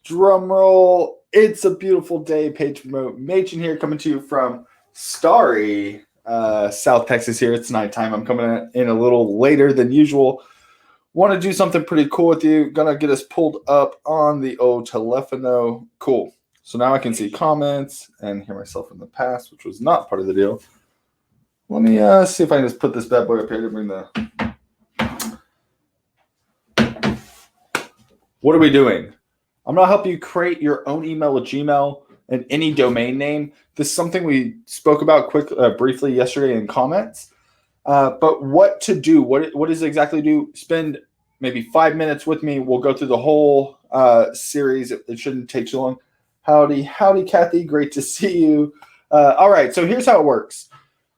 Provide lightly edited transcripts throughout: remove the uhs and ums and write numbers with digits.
Drum roll. It's a beautiful day. Page Machen here, coming to you from starry South Texas here. It's nighttime. I'm coming in a little later than usual. Want to do something pretty cool with you. Gonna get us pulled up on the old telephono. Cool. So now I can see comments and hear myself in the past, which was not part of the deal. Let me see if I can just put this bad boy up here to bring the... What are we doing? I'm going to help you create your own email with Gmail and any domain name. This is something we spoke about briefly yesterday in comments. But what to do, what does it exactly do? Spend maybe 5 minutes with me. We'll go through the whole series. It shouldn't take too long. Howdy, Kathy. Great to see you. All right, so here's how it works.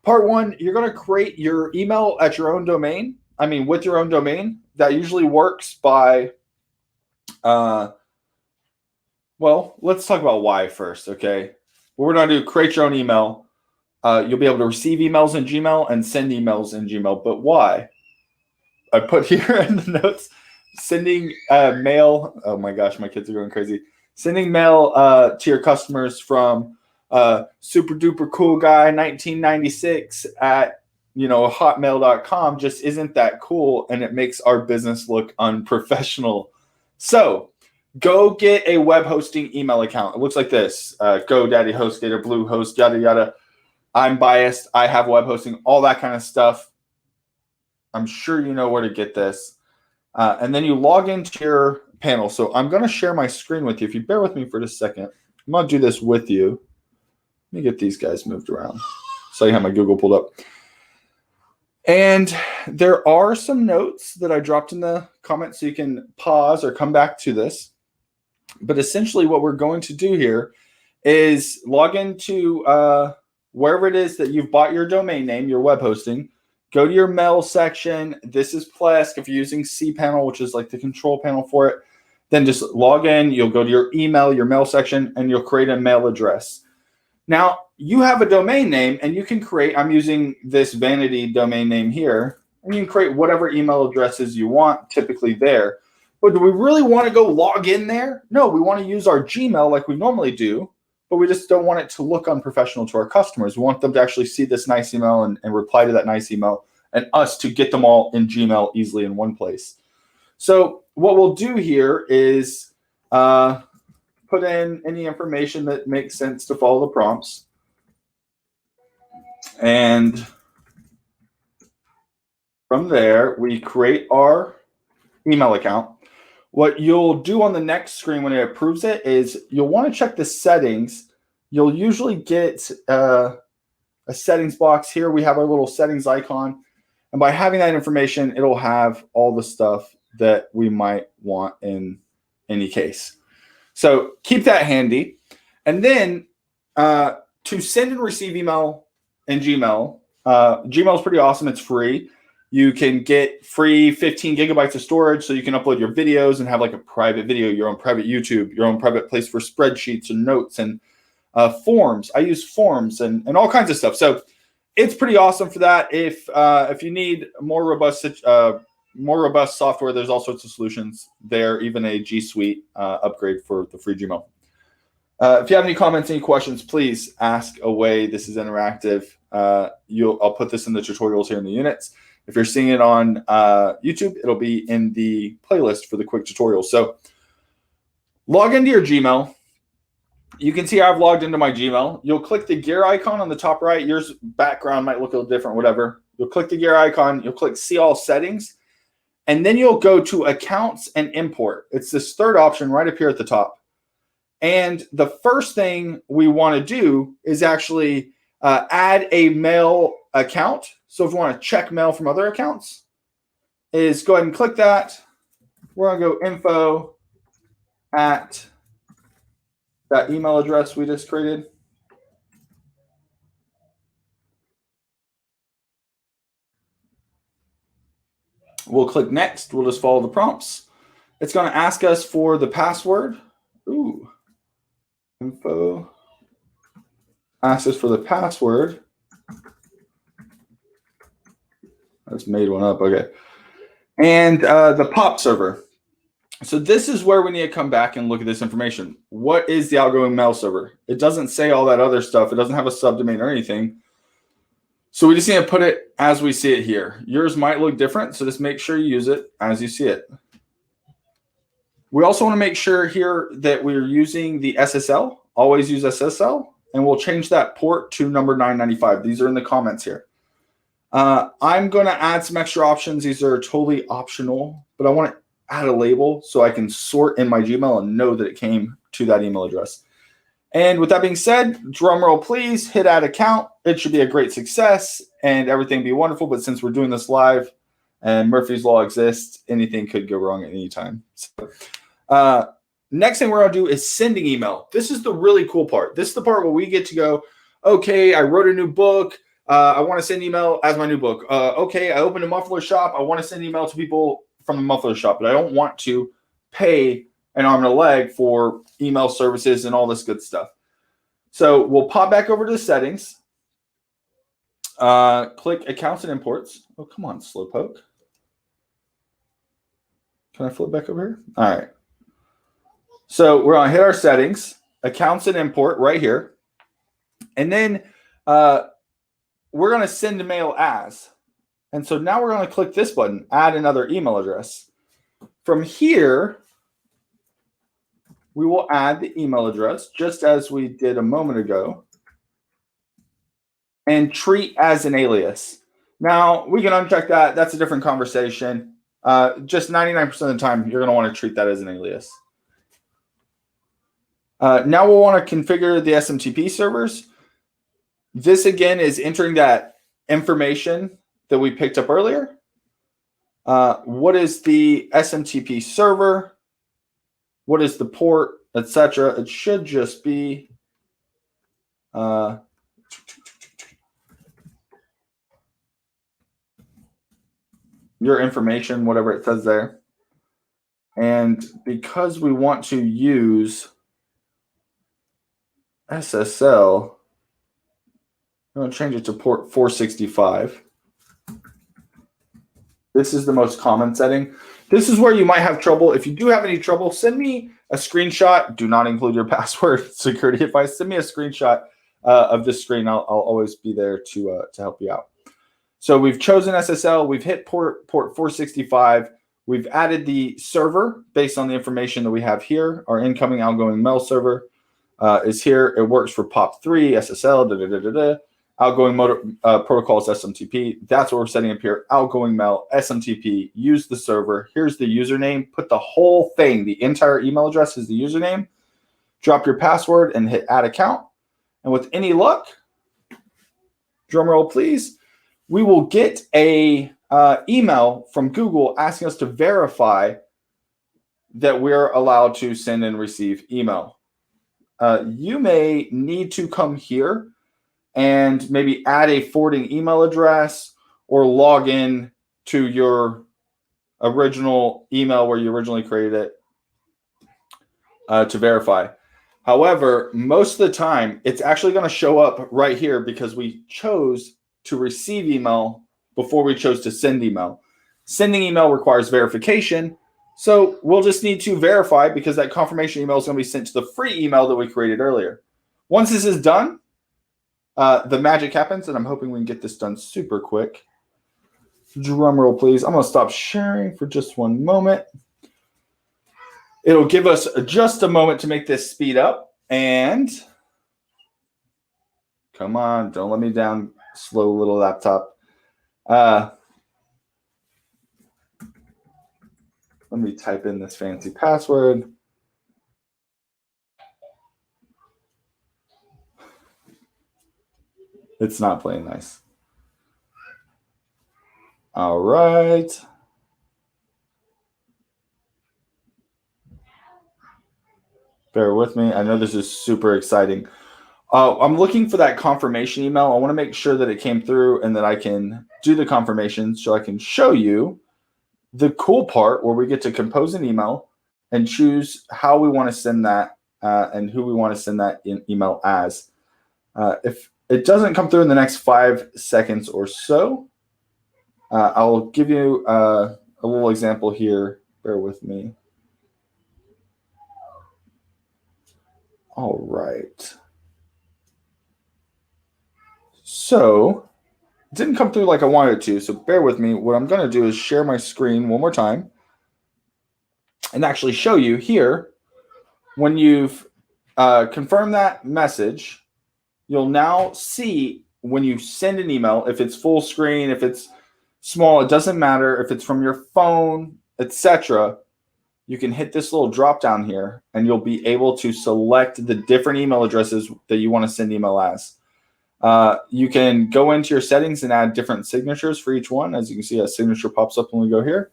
Part one, you're going to create your email at your own domain. With your own domain. That usually works by... well, let's talk about why first, okay? What we're going to do, create your own email. You'll be able to receive emails in Gmail and send emails in Gmail. But why? I put here in the notes, sending mail. Oh my gosh, my kids are going crazy. Sending mail to your customers from super duper cool guy 1996 at hotmail.com just isn't that cool, and it makes our business look unprofessional. So go get a web hosting email account. It looks like this. GoDaddy, HostGator, Bluehost, yada, yada. I'm biased. I have web hosting, all that kind of stuff. I'm sure you know where to get this. And then you log into your panel. So I'm going to share my screen with you. If you bear with me for just a second, I'm going to do this with you. Let me get these guys moved around so you have my Google pulled up. And there are some notes that I dropped in the comments, so you can pause or come back to this. But essentially what we're going to do here is log into wherever it is that you've bought your domain name, your web hosting. Go to your mail section. This is Plesk. If you're using cPanel, which is like the control panel for it, then just log in. You'll go to your email, your mail section, and you'll create a mail address. Now, you have a domain name, and you can create, I'm using this vanity domain name here, and you can create whatever email addresses you want, typically there. But do we really want to go log in there? No, we want to use our Gmail like we normally do, but we just don't want it to look unprofessional to our customers. We want them to actually see this nice email and reply to that nice email, and us to get them all in Gmail easily in one place. So what we'll do here is put in any information that makes sense to follow the prompts. And from there, we create our email account. What you'll do on the next screen when it approves it is you'll want to check the settings. You'll usually get a settings box. Here we have our little settings icon. And by having that information, it'll have all the stuff that we might want in any case. So keep that handy. And then to send and receive email in Gmail, Gmail is pretty awesome. It's free. You can get free 15 gigabytes of storage, so you can upload your videos and have like a private video, your own private YouTube, your own private place for spreadsheets and notes and forms. I use forms and all kinds of stuff. So it's pretty awesome for that. If you need more robust software, there's all sorts of solutions there, even a G Suite upgrade for the free Gmail. If you have any comments, any questions, please ask away. This is interactive. I'll put this in the tutorials here in the units. If you're seeing it on YouTube, it'll be in the playlist for the quick tutorials. So log into your Gmail. You can see I've logged into my Gmail. You'll click the gear icon on the top right. Your background might look a little different, whatever. You'll click the gear icon. You'll click See All Settings. And then you'll go to Accounts and Import. It's this third option right up here at the top. And the first thing we want to do is actually add a mail account. So if you want to check mail from other accounts, is go ahead and click that. We're going to go info at that email address we just created. We'll click next. We'll just follow the prompts. It's going to ask us for the password. Ooh. Info. Ask us for the password. I just made one up. Okay. And the POP server. So this is where we need to come back and look at this information. What is the outgoing mail server? It doesn't say all that other stuff. It doesn't have a subdomain or anything. So we just need to put it as we see it here. Yours might look different, so just make sure you use it as you see it. We also want to make sure here that we're using the SSL. Always use SSL, and we'll change that port to number 995. These are in the comments here. I'm going to add some extra options. These are totally optional, but I want to add a label so I can sort in my Gmail and know that it came to that email address. And with that being said, drum roll please, hit add account. It should be a great success and everything be wonderful. But since we're doing this live and Murphy's Law exists, anything could go wrong at any time. So, next thing we're going to do is sending email. This is the really cool part. This is the part where we get to go, okay, I wrote a new book. I want to send email as my new book. Okay, I opened a muffler shop. I want to send email to people from the muffler shop, but I don't want to pay an arm and a leg for email services and all this good stuff. So we'll pop back over to the settings. Click accounts and imports. Oh, come on, Slowpoke. Can I flip back over here? All right. So we're going to hit our settings, accounts and import right here. And then we're going to send a mail as. And so now we're going to click this button, add another email address. From here, we will add the email address just as we did a moment ago and treat as an alias. Now, we can uncheck that. That's a different conversation. Just 99% of the time, you're going to want to treat that as an alias. Now we'll want to configure the SMTP servers. This, again, is entering that information that we picked up earlier. What is the SMTP server? What is the port, etc.? It should just be your information, whatever it says there. And because we want to use SSL, I'm going to change it to port 465. This is the most common setting. This is where you might have trouble. If you do have any trouble, send me a screenshot. Do not include your password. Security advice. Send me a screenshot of this screen. I'll always be there to help you out. So we've chosen SSL. We've hit port 465. We've added the server based on the information that we have here. Our incoming outgoing mail server is here. It works for POP3, SSL, outgoing protocols, SMTP. That's what we're setting up here. Outgoing mail, SMTP. Use the server. Here's the username. Put the whole thing, the entire email address is the username. Drop your password and hit add account. And with any luck, drum roll please, we will get a email from Google asking us to verify that we're allowed to send and receive email. You may need to come here and maybe add a forwarding email address or log in to your original email where you originally created it to verify. However, most of the time, it's actually going to show up right here because we chose to receive email before we chose to send email. Sending email requires verification, so we'll just need to verify because that confirmation email is going to be sent to the free email that we created earlier. Once this is done, the magic happens, and I'm hoping we can get this done super quick. Drum roll, please. I'm going to stop sharing for just one moment. It'll give us just a moment to make this speed up. And come on, don't let me down, slow little laptop. Let me type in this fancy password. It's not playing nice. All right. Bear with me. I know this is super exciting. I'm looking for that confirmation email. I want to make sure that it came through and that I can do the confirmation so I can show you the cool part where we get to compose an email and choose how we want to send that and who we want to send that email as. If it doesn't come through in the next 5 seconds or so, I'll give you a little example here. Bear with me. All right. So it didn't come through like I wanted it to, so bear with me. What I'm going to do is share my screen one more time and actually show you here when you've confirmed that message, you'll now see when you send an email, if it's full screen, if it's small, it doesn't matter, if it's from your phone, etc. You can hit this little drop down here and you'll be able to select the different email addresses that you want to send email as. You can go into your settings and add different signatures for each one. As you can see, a signature pops up when we go here.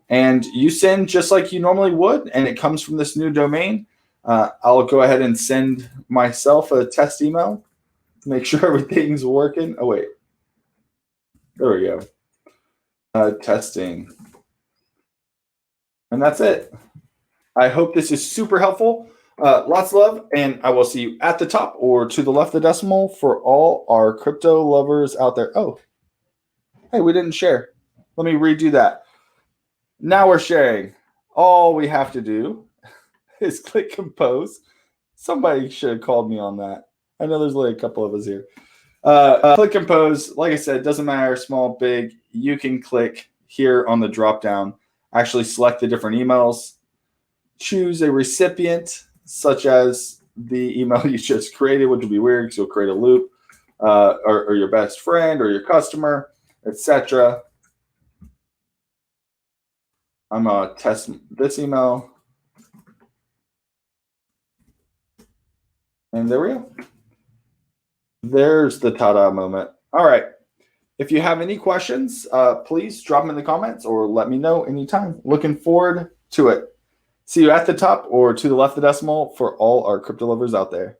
And you send just like you normally would, and it comes from this new domain. I'll go ahead and send myself a test email to make sure everything's working. Oh, wait. There we go. Testing. And that's it. I hope this is super helpful. Lots of love, and I will see you at the top or to the left of the decimal for all our crypto lovers out there. Oh, hey, we didn't share. Let me redo that. Now we're sharing. All we have to do is click compose. Somebody should have called me on that. I know there's like a couple of us here. Click compose. Like I said, doesn't matter, small, big. You can click here on the drop down. Actually select the different emails. Choose a recipient, such as the email you just created, which would be weird because you'll create a loop, or your best friend or your customer, etc. I'm going to test this email. And there we go. There's the ta-da moment. All right. If you have any questions, please drop them in the comments or let me know anytime. Looking forward to it. See you at the top or to the left of the decimal for all our crypto lovers out there.